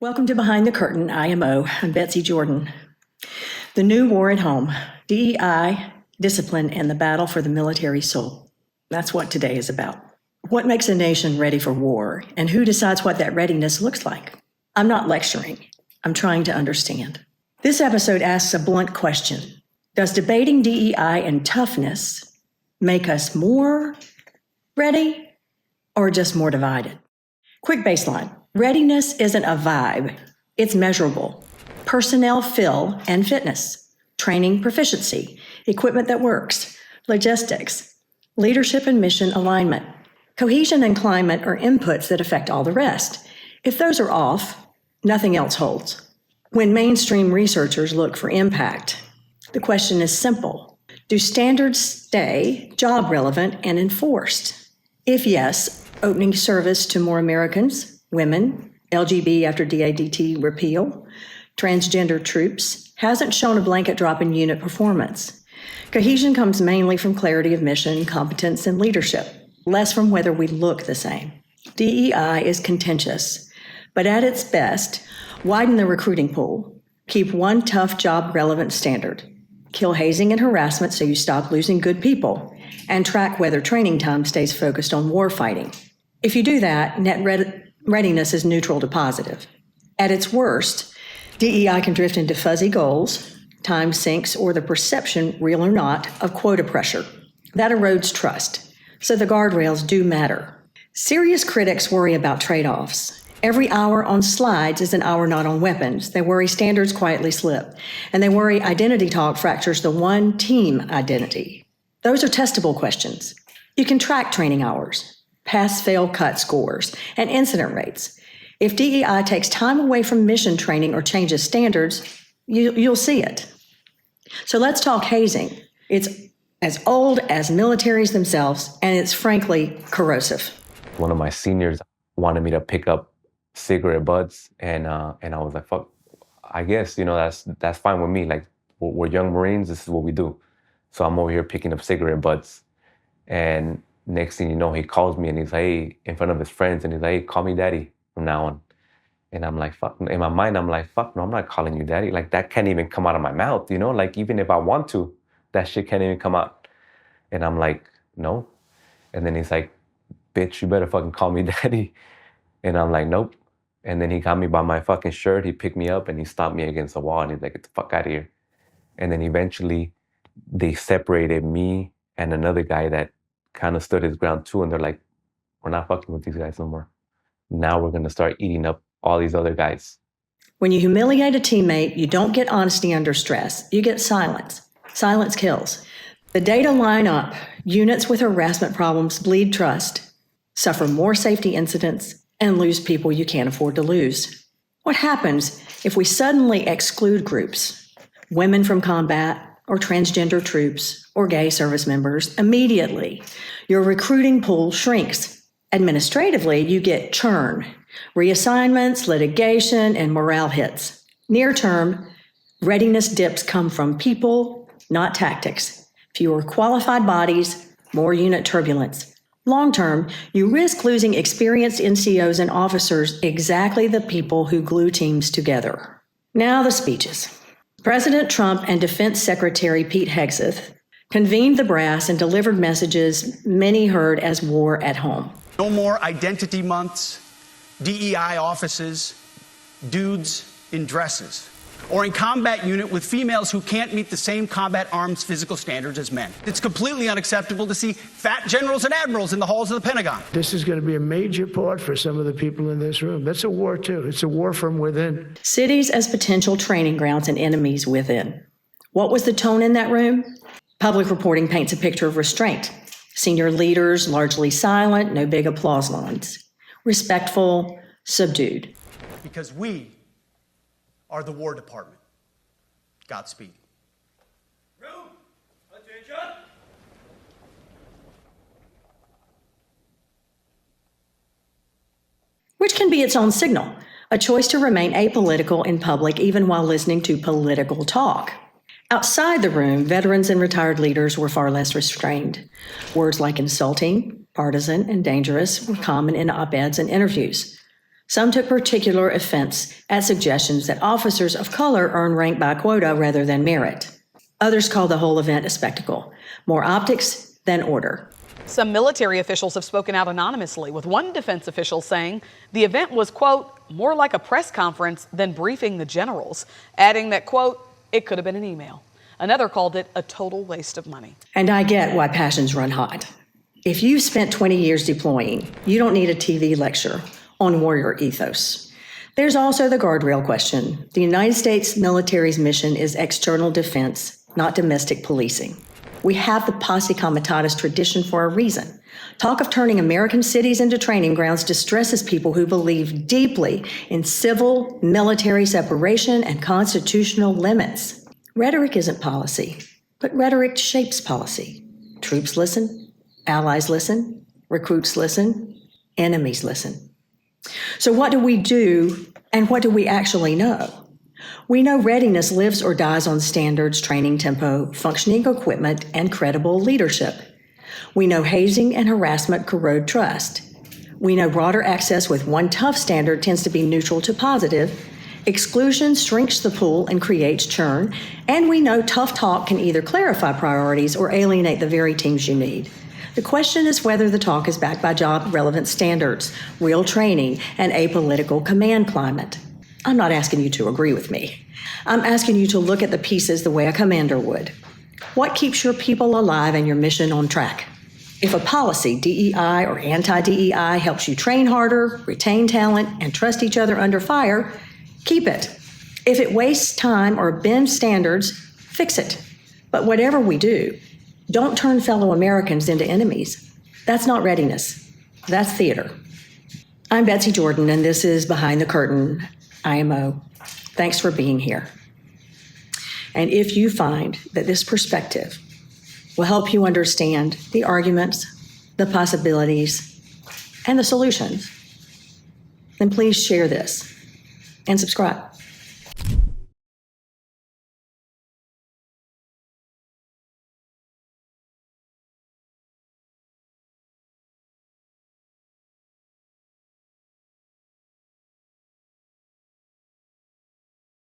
Welcome to Behind the Curtain, IMO. I'm Betsy Jordan. The new war at home, DEI, discipline, and the battle for the military soul. That's what today is about. What makes a nation ready for war, and who decides what that readiness looks like? I'm not lecturing. I'm trying to understand. This episode asks a blunt question. Does debating DEI and toughness make us more ready or just more divided? Quick baseline. Readiness isn't a vibe. It's measurable. Personnel fill and fitness, training proficiency, equipment that works, logistics, leadership and mission alignment. Cohesion and climate are inputs that affect all the rest. If those are off, nothing else holds. When mainstream researchers look for impact, the question is simple. Do standards stay job relevant and enforced? If yes, opening service to more Americans, women, LGB after DADT repeal, transgender troops, hasn't shown a blanket drop in unit performance. Cohesion comes mainly from clarity of mission, competence, and leadership, less from whether we look the same. DEI is contentious, but at its best, widen the recruiting pool, keep one tough job relevant standard, kill hazing and harassment so you stop losing good people, and track whether training time stays focused on war fighting. If you do that, net readiness is neutral to positive. At its worst, DEI can drift into fuzzy goals, time sinks, or the perception, real or not, of quota pressure. That erodes trust. So the guardrails do matter. Serious critics worry about trade-offs. Every hour on slides is an hour not on weapons. They worry standards quietly slip. And they worry identity talk fractures the one team identity. Those are testable questions. You can track training hours, pass-fail cut scores, and incident rates. If DEI takes time away from mission training or changes standards, you'll see it. So let's talk hazing. It's as old as militaries themselves, and it's frankly corrosive. One of my seniors wanted me to pick up cigarette butts, and I was like, fuck, I guess, that's fine with me. Like, we're young Marines, this is what we do. So I'm over here picking up cigarette butts, and next thing you know, he calls me and he's like, hey, in front of his friends, and he's like, hey, call me daddy from now on. And I'm like, fuck. In my mind, I'm like, fuck, no, I'm not calling you daddy. Like, that can't even come out of my mouth, Like, even if I want to, that shit can't even come out. And I'm like, no. And then he's like, bitch, you better fucking call me daddy. And I'm like, nope. And then he got me by my fucking shirt. He picked me up and he stopped me against the wall and he's like, get the fuck out of here. And then eventually they separated me and another guy that kind of stood his ground too. And they're like, we're not fucking with these guys no more. Now we're going to start eating up all these other guys. When you humiliate a teammate, you don't get honesty under stress. You get silence. Silence kills. The data line up. Units with harassment problems bleed trust, suffer more safety incidents, and lose people you can't afford to lose. What happens if we suddenly exclude groups, women from combat, or transgender troops, or gay service members, immediately? Your recruiting pool shrinks. Administratively, you get churn, reassignments, litigation, and morale hits. Near term, readiness dips come from people, not tactics. Fewer qualified bodies, more unit turbulence. Long term, you risk losing experienced NCOs and officers, exactly the people who glue teams together. Now the speeches. President Trump and Defense Secretary Pete Hegseth convened the brass and delivered messages many heard as war at home. No more identity months, DEI offices, dudes in dresses, or in combat unit with females who can't meet the same combat arms physical standards as men. It's completely unacceptable to see fat generals and admirals in the halls of the Pentagon. This is going to be a major part for some of the people in this room. That's a war, too. It's a war from within. Cities as potential training grounds and enemies within. What was the tone in that room? Public reporting paints a picture of restraint. Senior leaders largely silent, no big applause lines. Respectful, subdued. Because we are the War Department. Godspeed. Room, attention. Which can be its own signal, a choice to remain apolitical in public even while listening to political talk. Outside the room, veterans and retired leaders were far less restrained. Words like insulting, partisan, and dangerous were common in op-eds and interviews. Some took particular offense at suggestions that officers of color earn rank by quota rather than merit. Others called the whole event a spectacle, more optics than order. Some military officials have spoken out anonymously, with one defense official saying the event was, quote, more like a press conference than briefing the generals, adding that, quote, it could have been an email. Another called it a total waste of money. And I get why passions run hot. If you've spent 20 years deploying, you don't need a TV lecture on warrior ethos. There's also the guardrail question. The United States military's mission is external defense, not domestic policing. We have the posse comitatus tradition for a reason. Talk of turning American cities into training grounds distresses people who believe deeply in civil military separation and constitutional limits. Rhetoric isn't policy, but rhetoric shapes policy. Troops listen, allies listen, recruits listen, enemies listen. So what do we do, and what do we actually know? We know readiness lives or dies on standards, training tempo, functioning equipment, and credible leadership. We know hazing and harassment corrode trust. We know broader access with one tough standard tends to be neutral to positive. Exclusion shrinks the pool and creates churn. And we know tough talk can either clarify priorities or alienate the very teams you need. The question is whether the talk is backed by job-relevant standards, real training, and apolitical command climate. I'm not asking you to agree with me. I'm asking you to look at the pieces the way a commander would. What keeps your people alive and your mission on track? If a policy, DEI or anti-DEI, helps you train harder, retain talent, and trust each other under fire, keep it. If it wastes time or bends standards, fix it. But whatever we do, don't turn fellow Americans into enemies. That's not readiness. That's theater. I'm Betsy Jordan, and this is Behind the Curtain, IMO. Thanks for being here. And if you find that this perspective will help you understand the arguments, the possibilities, and the solutions, then please share this and subscribe.